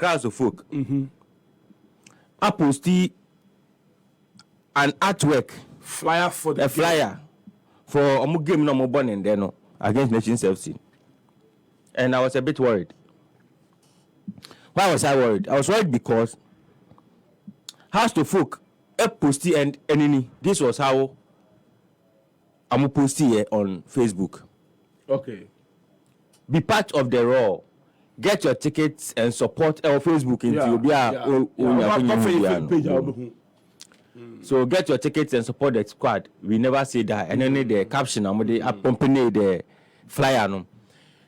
crowds of folk. I posted an artwork flyer for the flyer for a game no more born in there no against Nations FC, and I was a bit worried. Why was I worried? I was worried because House to Folk posted and any. This was how I'm posting here on Facebook. Okay. Be part of the raw. Get your tickets and support our Facebook So get your tickets and support the squad. We never say that. And then the caption, I'm going to accompany the flyer. No.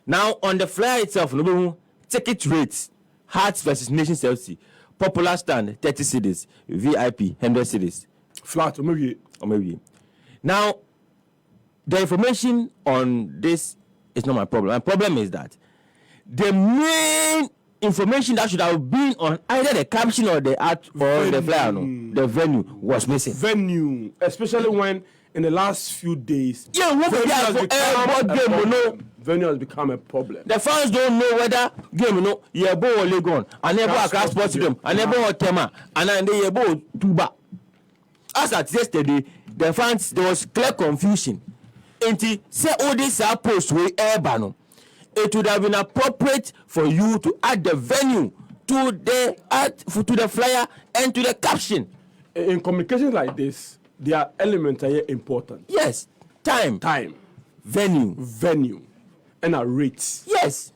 Now on the flyer itself, no ticket rates: Hearts versus Nations FC. Popular stand 30 cedis, VIP 100 cedis. Flat or maybe. Now the information on this is not my problem. My problem is that the main information that should have been on either the caption or the art or the flyer, the venue was missing. Venue, especially when in the last few days, venue has become a problem. The fans don't know whether game or Legon, and never Accra Sports Stadium, and never Tema, and then they Tuba. As at yesterday, the fans, there was clear confusion. Until say all this are post with Airbano. It would have been appropriate for you to add the venue to the flyer and to the caption. In communications like this, there are elements that are important. Yes, time, venue, and a rates. Yes,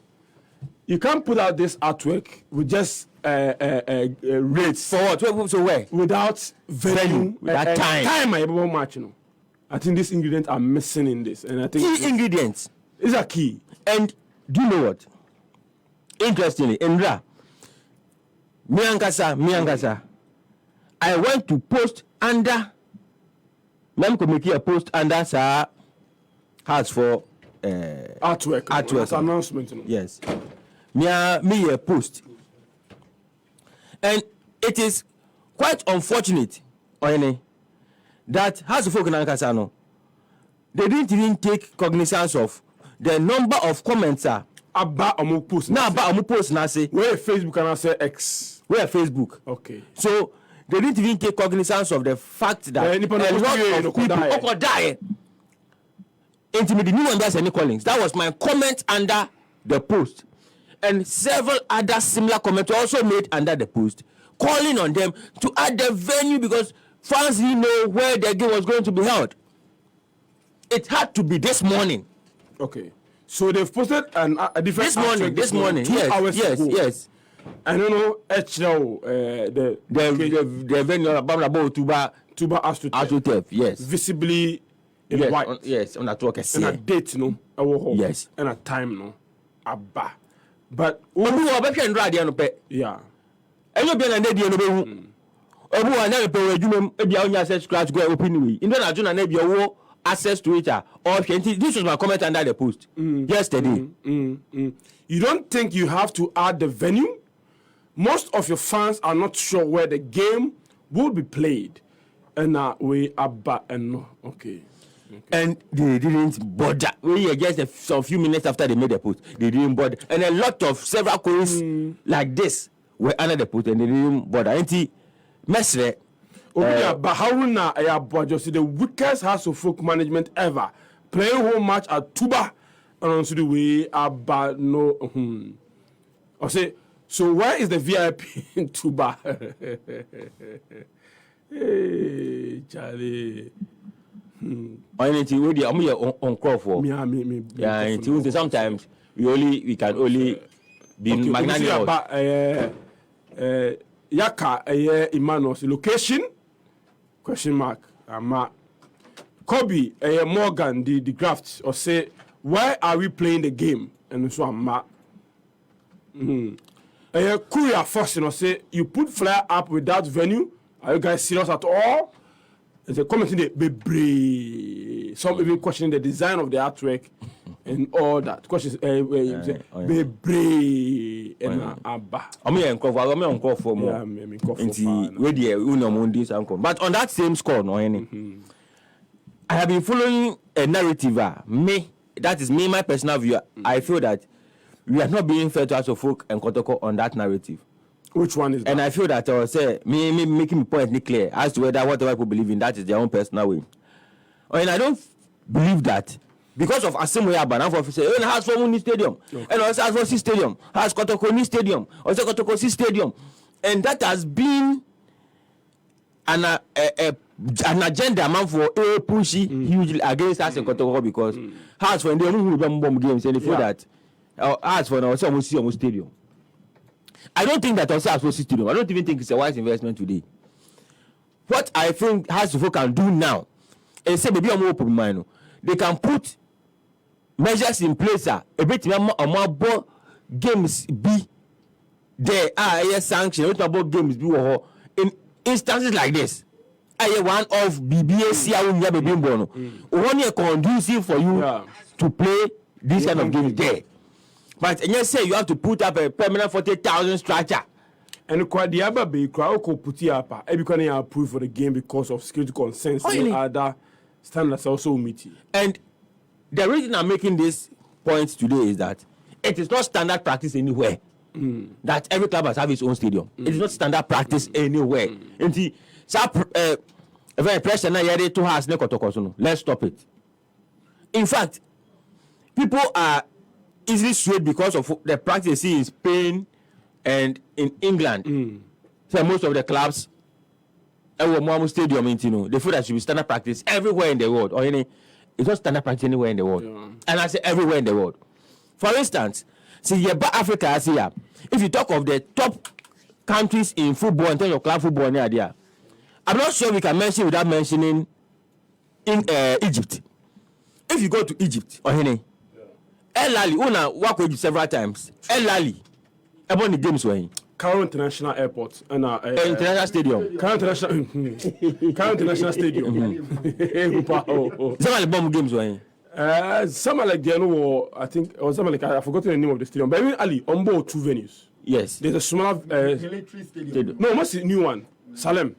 you can't put out this artwork with just rates. For what? So where? Without venue, without time. I think these ingredients are missing in this, and I think key ingredients is a key. And do you know what? Interestingly, Indra, Miangasa, I went to post under. Let me make a post under Sir House for artwork. That's announcement. You know? Yes, me a post, and it is quite unfortunate, that House of Folk in Ankasano, they didn't even take cognizance of the number of comments about post. Now about post now say where Facebook and I say X. Where Facebook. Okay. So they didn't even take cognizance of the fact that a lot of people die. Intimidate new one that's any callings. That was my comment under the post, and several other similar comments were also made under the post, calling on them to add the venue because fans didn't know where the game was going to be held. It had to be this morning. Okay. So they've posted a different this morning. 2 hours ago. Yes. I don't know the venue about Tuba AstroTurf. Yes. Visibly in white. On that talk. And a date, Yes. And a time, Abba. But yeah. And you'll be an idea. Scratch go open. In the access to it or this was my comment under the post yesterday. You don't think you have to add the venue? Most of your fans are not sure where the game will be played, and we are back and okay. And they didn't bother. We just a few minutes after they made the post, they didn't bother, and a lot of several queries like this were under the post, and they didn't bother. Ain't Mesre. But how just the weakest House of Folk management ever playing home match at Tuba and on the way about no. I say, so where is the VIP in Tuba? Hey, Charlie. On call for. Yeah, sometimes we can only be magnanimous. Yaka Emmanuel's location? Question mark. Kobe Morgan the graft or say why are we playing the game? And so I'm Korea first or say you put flyer up without venue. Are you guys serious at all? There's a comment in the some even questioning the design of the artwork and all that. Questions Bebre and Abba. But on that same score, no any. I have been following a narrative. That is me, my personal view. I feel that we are not being fair to House of Folk and Kotoko on that narrative. Which one is that? And I feel that say me making my point clear as to whether whatever people believe in, that is their own personal way. And I don't believe that because of Asamoah Gyan for say has for Muni Stadium, and also has for C Stadium, has Kotoko Stadium, also Kotoko C Stadium, and that has been an agenda man for pushy hugely against us in Kotoko because has for the bomb games and they feel that has for now some stadium. I don't think that also has for stadium. I don't even think it's a wise investment today. What I think Hasufo can do now is say maybe they can put measures in place a bit more games be there sanction about games be in instances like this. One of BBAC one year conducive for you to play this kind of games there. But and you say you have to put up a permanent 40,000 structure. And the other be crowd could put it up. Everyone can approve for the game because of security concerns and other standards also meeting. And the reason I'm making this point today is that it is not standard practice anywhere. That every club has its own stadium. It is not standard practice anywhere. And the very pressure now here to has let's stop it. In fact, people are easily swayed because of the practice in Spain and in England. So most of the clubs stadium they feel that should be standard practice everywhere in the world. Or it's not standard practice anywhere in the world. And I say everywhere in the world. For instance, see Africa here. If you talk of the top countries in football in terms of club football near there, I'm not sure we can mention without mentioning in Egypt. If you go to Egypt or El Ahly, una work with several times. El Ahly, about the games were Cairo International Airport and International Stadium. Cairo International Stadium. Some of the bomb games were some like the I think or something like I forgot the name of the stadium. But even Ali on board 2 venues. Yes. There's a smaller stadium. No, what's the new one? Salem.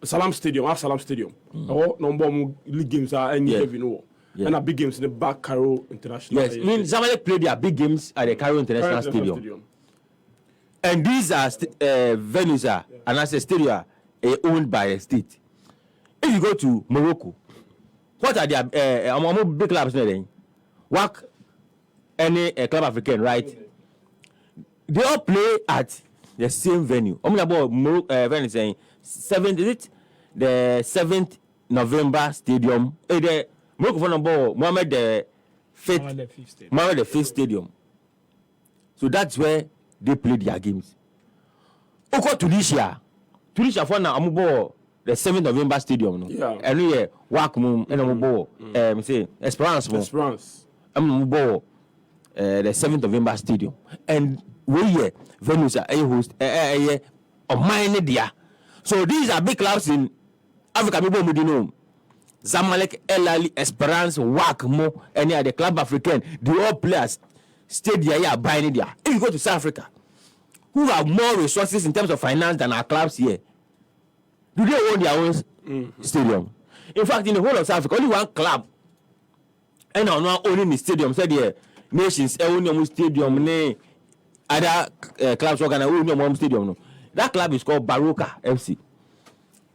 Salam Stadium, Salam Stadium. Oh, no league games are any and a big games in the back Cairo International. Yes, Zamalek play their big games at the Cairo International Stadium. And these are venues and as a stadium owned by a state. If you go to Morocco, what are their big clubs there? WAC, any club African, right? They all play at the same venue. I'm about venue saying 7th November Stadium. The Morocco for number Mohammed the Fifth Stadium. So that's where they play their games. Oko Tunisia for now amubo the 7th November Stadium. No? Yeah. And we work mum and amubo say Esperance. Amubo the 7th November Stadium. And we here venues are host on mine there. So these are big clubs in Africa. People would know Zamalek, El Ahly, Esperance, WAC, Mo, any other club African. The all players stay there, buying there. If you go to South Africa, who have more resources in terms of finance than our clubs here, do they own their own stadium? In fact, in the whole of South Africa, only one club and not owning the stadium. Said the nations own your stadium. Other clubs organize own your own stadium. No. That club is called Baroka FC.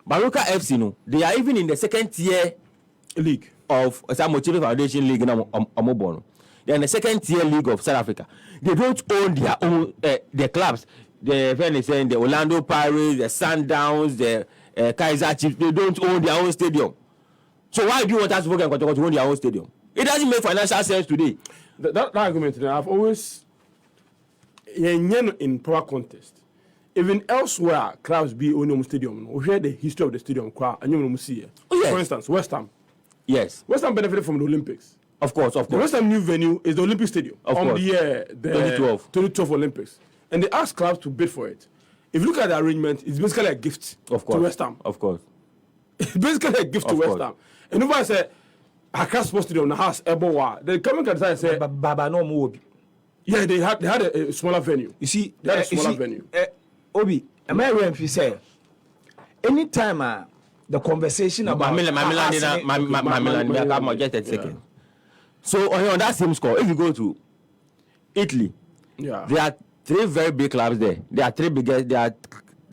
Baroka FC, no, they are even in the 2nd tier league of Mochibe Foundation League in Amobono. They are in the 2nd tier league of South Africa. They don't own their own their clubs. The Orlando Pirates, the Sundowns, the Kaiser Chiefs. They don't own their own stadium. So why do you want us to own their own stadium? It doesn't make financial sense today. That argument, I've always in power contest. Even elsewhere, clubs be owning stadium. We hear the history of the stadium. And you see it. Yes. For instance, West Ham. Yes. West Ham benefited from the Olympics. Of course. The West Ham new venue is the Olympic Stadium. Of course. The 2012 Olympics. And they asked clubs to bid for it. If you look at the arrangement, it's basically a gift to West Ham. Of course. It's basically a gift to West Ham. And nobody said, Accra Sports Stadium, the house, Ebowa. The government can decide say, Baba no more. Yeah, they had a smaller venue. You see, they had a smaller venue. Obi, am I right if you say, anytime the conversation about just a second. So on that same score, if you go to Italy, there are three very big clubs there. There are three biggest. The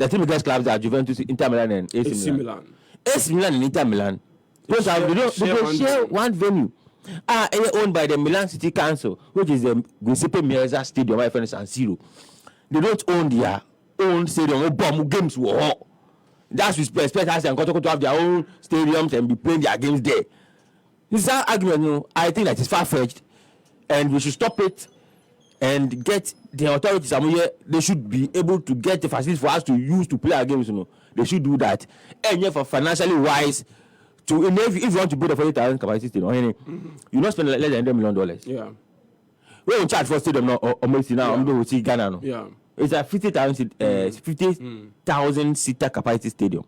three biggest clubs are Juventus, Inter Milan, and AC Milan. AC Milan and Inter Milan. Those are they share one venue. Owned by the Milan City Council, which is the Giuseppe Meazza Stadium, my friend San Siro. They don't own their own stadium. Bomb games were. That's we expect us and Kotoko to have their own stadiums and be playing their games there. This is our argument. I think that is far-fetched, and we should stop it and get the authorities. They should be able to get the facilities for us to use to play our games. They should do that. And for financially wise. If you want to build a 40,000 capacity stadium, you not spend less than $100 million. Yeah. We're in charge for stadium now. I'm see Ghana now. Yeah. It's a 50,000 seater capacity stadium.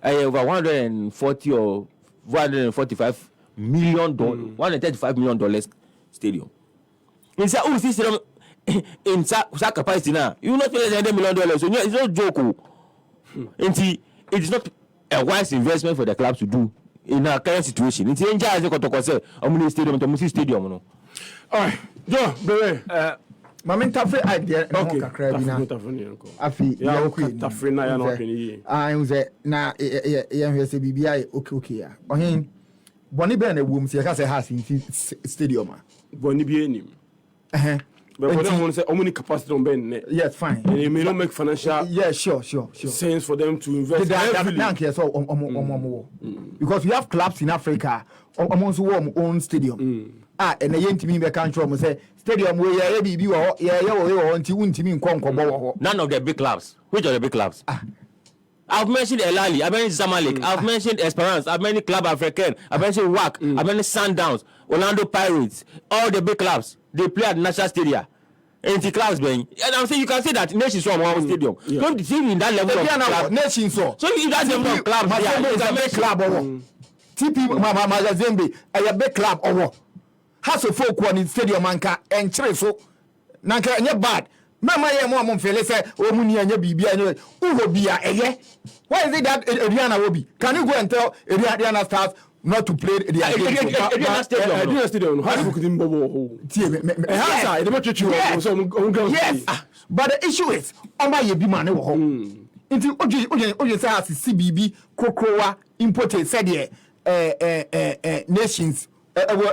Over 140 or 145 million dollars, $135 million stadium. Inside this stadium in capacity now, you not spend less than $100 million. So it's not joke. It is not a wise investment for the club to do. In our current situation, it's in charge of the stadium to stadium. No. All right, Joe, baby. Mama, tough idea. Okay, Afi, yeah, okay, tough na ya no penny. I was na say BBI okay. Ohin boni be na wom se ka say has in stadium. Boni bi enim. But for them, say omni capacity on Ben. Yes, fine. And it may not make financial sure. sense for them to invest heavily. Because we have clubs in Africa almost own stadium. And the young team in the country say stadium where you none of the big clubs. Which are the big clubs? I've mentioned El Ahly, I've mentioned Zamalek, I've mentioned Esperance, I've mentioned Club Africain, I've mentioned WAC, I've mentioned Sundowns, Orlando Pirates, all the big clubs. They play at National Stadium. And the clubs, and I'm saying you can say that Nations from one stadium. Don't you see in that level of club? Nations so in that level of club, it's a big club. TP Mazembe, a big club. Has a folk one in stadium anka and so Nanka and bad. Mama, mom, Phyllis said, oh, Muni and your BB, who will be a why is it that Adriana will be? Can you go and tell Adriana Stars not to play the stadium? Yes, but the issue is, on my man, into CBB, Kokroa, imported, said nations, they will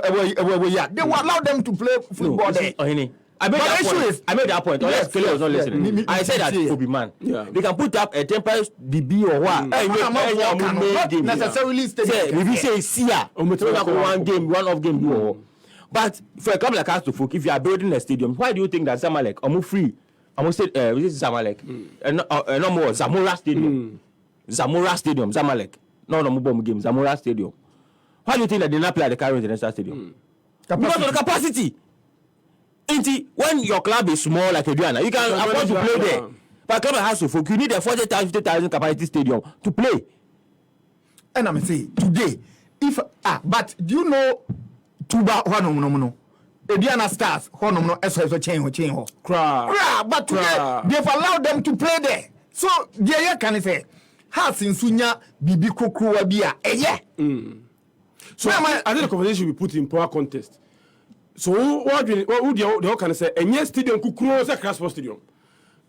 allow them to play football there. I made that point. Yes, was not listening. I said that Obi man. They can put up a temporary BB or what? Not necessarily stadium. If you say Sia, one off game. But for a club like us to folk, if you are building a stadium, why do you think that Zamalek, I'm free? I'm say this is Zamalek, no more Zamora Stadium, Zamalek, no more game, Zamora Stadium. Why do you think that they not play at the Cairo International Stadium? Because of the capacity. When your club is small like Adriana, you can afford to play there. But a club has to focus. You need a 40,000, 50,000 capacity stadium to play. And I'm saying today, but do you know Tuba no? Adriana Stars, chain. But today, they've allowed them to play there. So there can say, has in Sunya Bibi Kokruwa Bia, So I think the conversation we put in power contest. So what they can say? And yes, stadium could close a Crossport Stadium.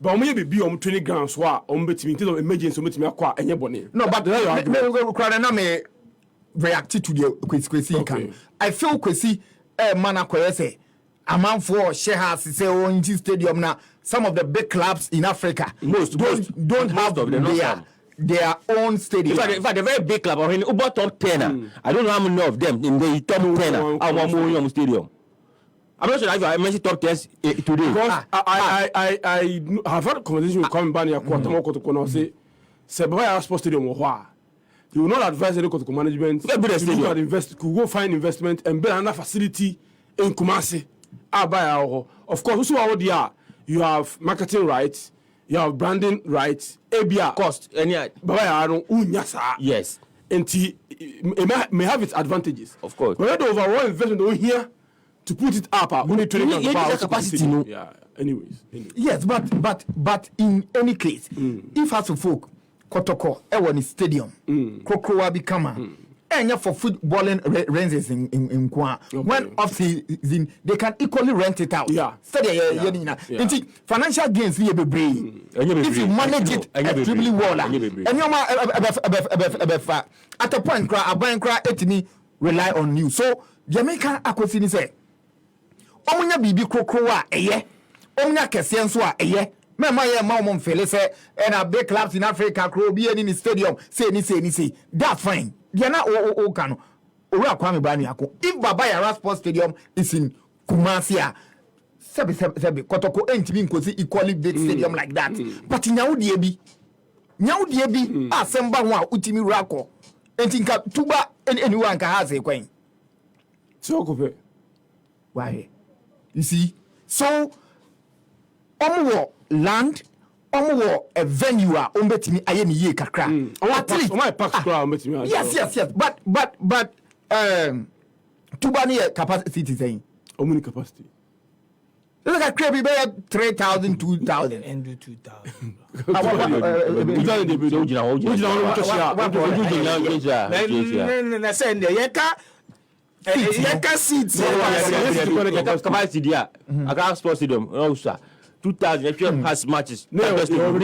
But maybe be on 20 grounds. Why on between emergency meet me acquire any bonnet. No, but me react to the Kwesi. I feel Kwesi mana Kwesi. A man for shares say on stadium now. Some of the big clubs in Africa don't have their own stadium. In fact, the very big club, about top 10. I don't know how many of them in the top 10 are one stadium. I'm not sure if I mentioned top 10 today. Because I have had a conversation with Kwame Bania Kwatamo say Sebaya Sports Stadium or why. You will not advise any Kotoko management to go find investment and build another facility in Kumasi. Of course, also out there, you have marketing rights, you have branding rights, ABR cost, yes. And it may have its advantages. Of course. But the overall investment over here to put it up, we need to capacity. Yeah. Anyways. Yes, but in any case, if as a folk Kotoko Ewani Stadium, Kokrowa Bikama, for footballing rents in Kwa. When off season, they can equally rent it out. Yeah. Financial gains be if you manage it extremely well. And at a point, a bank etini rely on you. So Jamaica akwesini say, omunya bibi krokrowa eye, omunya kesienso a eye. Mema ye ma fele say, and a big clubs in Africa kro be in the stadium say. That's fine. They are not kano. Ora Kwame Bani ako. If Baba Yara Sports Stadium is in Kumasi, sebi kotoko entimi nkosi equally big stadium like that. But nyaudie bi asemba ho a utimi rako. Enti nka tuba anyone can have a coin. So go why? You see, so omo land, omo a venue a ombetimi aye ni ye kakra. Yes. But tuba ni capacity saying. Omuni capacity. Look at Krabi Bay 3,000, 2,000. And do 2,000. Yeka seats. Capacity there. I can't sports stadium. No sir. 2,000 if you has matches. No, let's say no, but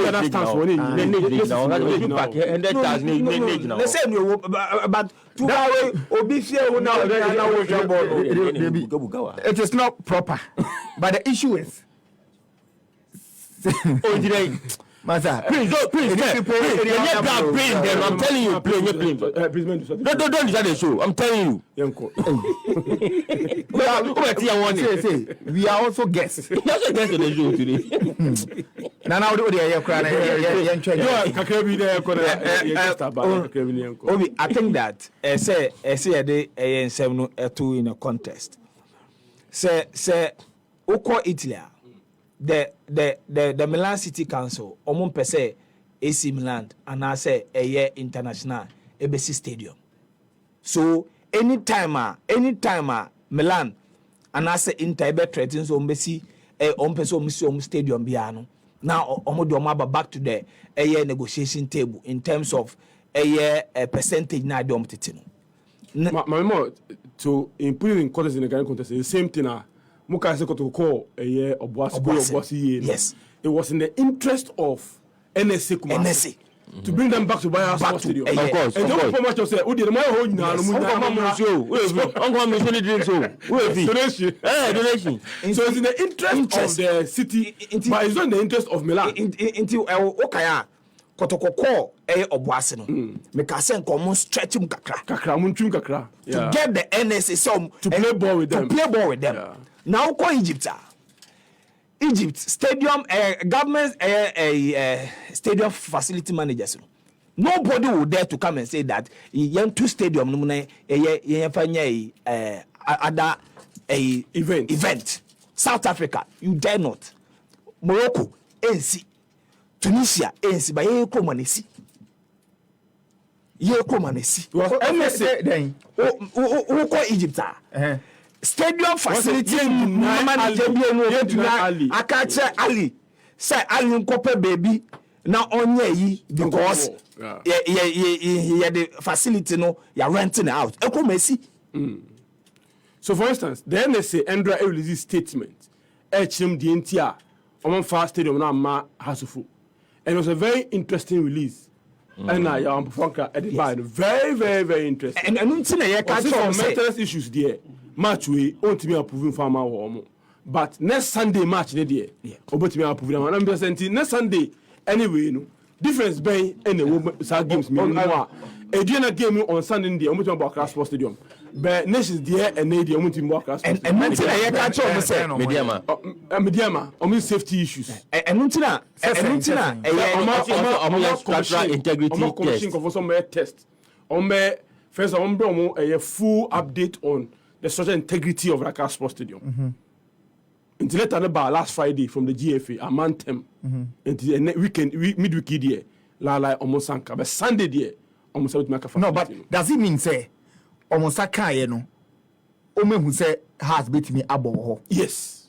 it is not proper. But the issue is Masa, please, I'm telling you, please. Don't decide the show. I'm telling you. We are also guests. We also guests on the show today. Obi, I think that say in a contest. Say Oko Italy. The Milan City Council omon pese AC Milan and I say a year international ABC stadium. So anytime Milan and I say Inter be threatens ombesi ompese stadium biano. Now omo back to the a year negotiation table in terms of a year percentage na dom titino. My to put it in contest in the Ghanaian contest, the same thing. Yes. It was in the interest of NSA Kumasi to bring them back to Bayer Sports Stadium. Of course. And don't much of say, "Oh, the money hold now." Donation. So it's in the interest of the city, but it's not in the interest of Milan. Into Okaya. Kotoko Obuasi no. Make us send common stretch kakra. To get the NSA some to play ball with them. Yeah. Now call Egypt. Egypt stadium government stadium facility managers. Nobody will dare to come and say that young two stadium other event. South Africa, you dare not. Morocco, NC. Tunisia, ANC, but ye komanesi. Then, who call Egypt? Stadium facility Akache Ali. Say Ali Nkope baby. Now on ye because the facility no you're renting out. So for instance, the NSA Endra released statement. HMDNTR on fast stadium now ma hasufu. And it was a very interesting release. And I am very, very, very interesting. And some mental issues there. Match we won't be approving farmer home. But next Sunday match there. About to be approving. And I'm saying next Sunday anyway, no difference by any games. A game on Sunday there. I'm talking about Accra Sports Stadium. But nations there and they are moving to Accra Sports Stadium. Mediama, only safety issues. Structural integrity test. First, a full update on the structural integrity of Accra Sports Stadium. Until later, last Friday from the GFA, a man term. Until midweek there, almost sank. But Sunday there, almost no, but does it mean say? Omosaka no ome hu say has beat me abo. Yes.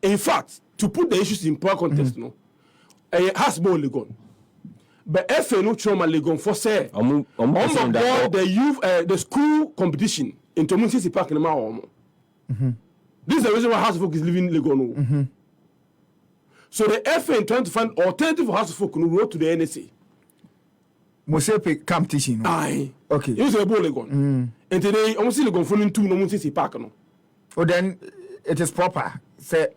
In fact, to put the issues in poor context, no, has been only gone. but FA no trauma legon for say on board the youth the school competition in Tomunsi Park in Mao. This is the reason why House of Folk is leaving Legon. So the FA trying to find alternative for House of Folk who wrote to the NSA. Mosepe competition. Aye. Okay. It was a ball Legon. And today almost Legon for two no Munsi Park no. Oh, then it is proper. Say,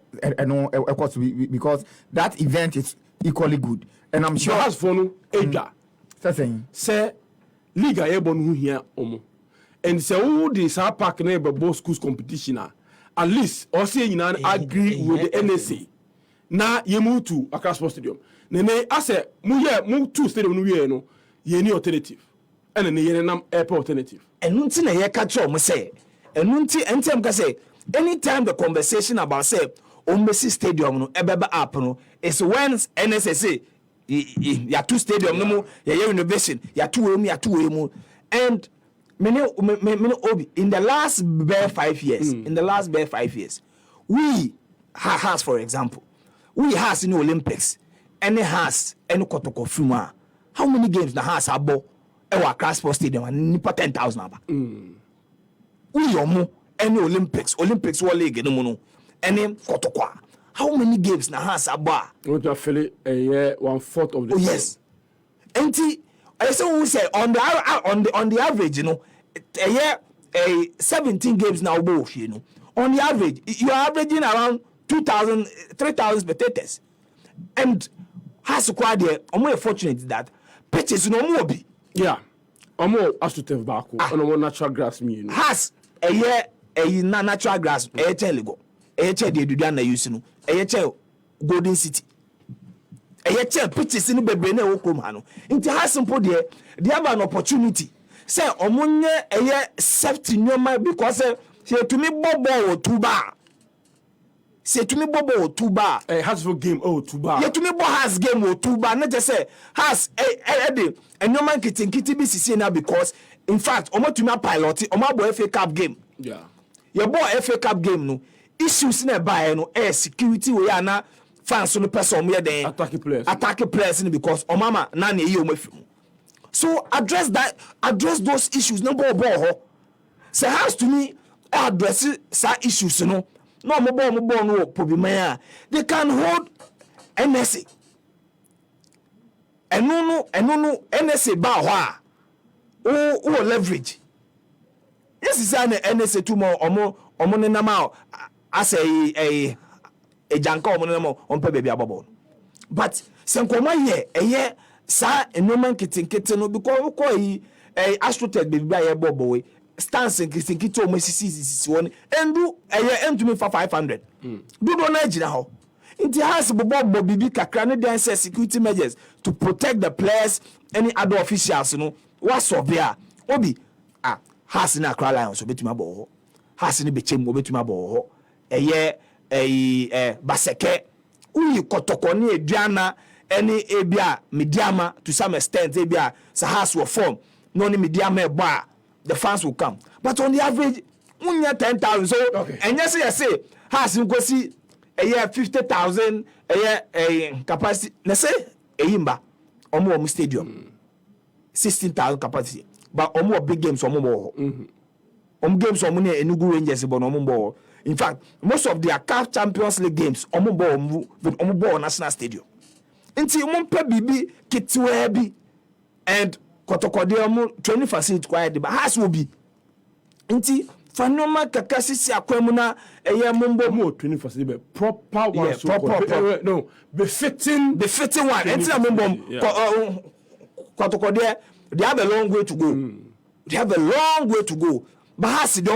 no, of course, because that event is equally good, and I'm sure. House for no Ada. Say, Liga Ebon who here and say all this our park neighbor both schools competition at least or say you know agree with the NSA. Now you move to Accra Sports Stadium. Nene I say move to stadium no ye any alternative. And then ye nam airport alternative. And nunti na ye catch up say. And nunti entem ka say anytime the conversation about say Ombesi Stadium no ebeba app no is when NSA say ya two stadium no mo ya renovation ya two mu and many obi in the last bare 5 years we has for example we has in the Olympics and it has any kotoko fuma how many games the has abo e wa Accra Sports Stadium and nipa 10,000 aba we yomo any Olympics World League no mo no any kotoko how many games na has abo what you feel a year 1/4 of the yes enti I say we say on the average you know a year 17 games now both you know on the average you are averaging around 2,000 3,000 spectators and has quite there I'm fortunate that pitches no more be yeah omo asutef back on a natural grass me you know has a year a natural grass a cheligo a che de dudu na use no a che Golden City a che pitches in bebre na wo krom ha no nti has simple there they have an opportunity say omunye a safety nyoma because say to me bobo or tuba say to me bobo or tuba has for game tuba yeah to me bo has game or tuba not just say has a nyoma kiti bi sisi na because in fact omo to me pilot omo bo FA Cup game yeah your boy FA Cup game no issues na buy no security we na fans no person me den attack players because omama na na yi omo so address those issues no ball say has to me address some issues no mo ball no problem they can hold NSA and no NSA ba ho o leverage yes is an NSA too more omo ne nama as a janka omo ne nama on pe baby abobon but senkoma here sa enoman kitinkete no because ko yi astrotech baby aye bobo we stance kitinkete o masisi won endu entumi for 500 do na agina ho inti has bobo bibi kakra ne den say security measures to protect the players any other officials no what surveyor obi has na Accra Lions obetumi abo ho has ni bechem obetumi abo ho baseke uyi kotoko ni eduana any ebia mediama to some extent ebia sahas will form no ni mediama eba the fans will come but on the average unya 10,000 so and yes say has go see a year 50,000 a year capacity na say eyimba omo stadium 16,000 capacity but omo big games omo games omo ne Enugu Rangers but omo ball in fact most of their CAF Champions League games omo ball national stadium nti mumpa bibi kitwe bi and kotokode omo training facility quiet but has will be nti fanoma kakasisi akwemu na eye mumbo mo training facility proper one yeah, proper no befitting one nti na mumbo kotokode they have a long way to go but has the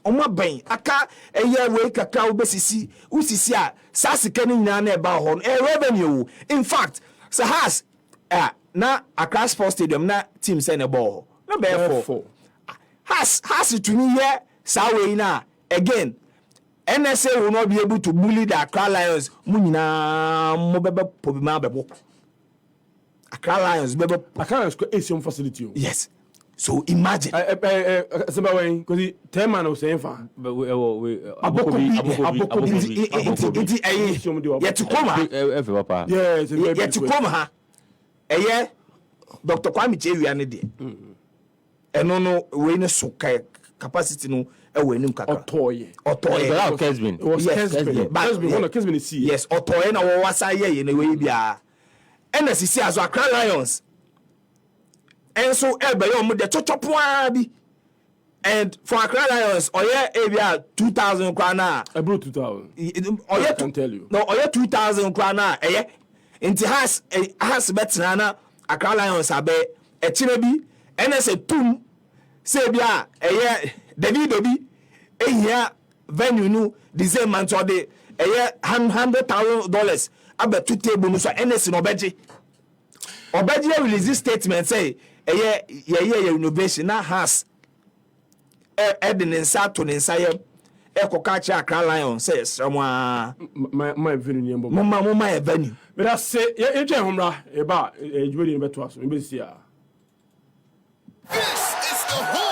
omo ben aka eye we kakra obesisi usisi a sasika ni nyina na eba ho revenue in fact so has na Accra Sports Stadium na team say na ball na be for has to me here sawe na again NSA will not be able to bully the Accra Lions mu nyina mo bebe pobima bebo Accra Lions bebe Accra Lions ko asium facility yes. So imagine. Somebody because 10 man was saying fa. Abokobi. Yet to come ha. Yeah, it's a very yet to come ha. ɛyɛ Dr. Kwame Chewia ne de ɛno no we ne so capacity no ɛwɔ anim kakra ɔtɔɔyɛ Kesbin Kesbin see yes ɔtɔɔyɛ na wɔwɔ asa yɛ na we bia ɛna sisi aso Accra Lions ɛnso ɛbɛyɛ ɔmo de chochopoa bi and for Accra Lions ɔyɛ ebia 2000 kra na abro 2000 ɔyɛ can tell you no ɔyɛ 2000 kra na ɛyɛ nti has betena na Accra Lions abɛ ɛkyerɛ bi ɛna sɛ tum sɛ bia ɛyɛ David Obi ehia venue no the same man so de ɛyɛ $100,000 abɛto table no so NS no ɔbɛgye release statement say ɛyɛ innovation na has ɛde ne nsa to ne nsa yɛ ɛkɔka kyerɛ Accra Lions sɛ ɛsrɛm a my venue nyɛmbɔ moma yɛ venue bɛda sɛ yɛtwɛn homra ɛba adwumadi no bɛtoa so mbɛsi a This is the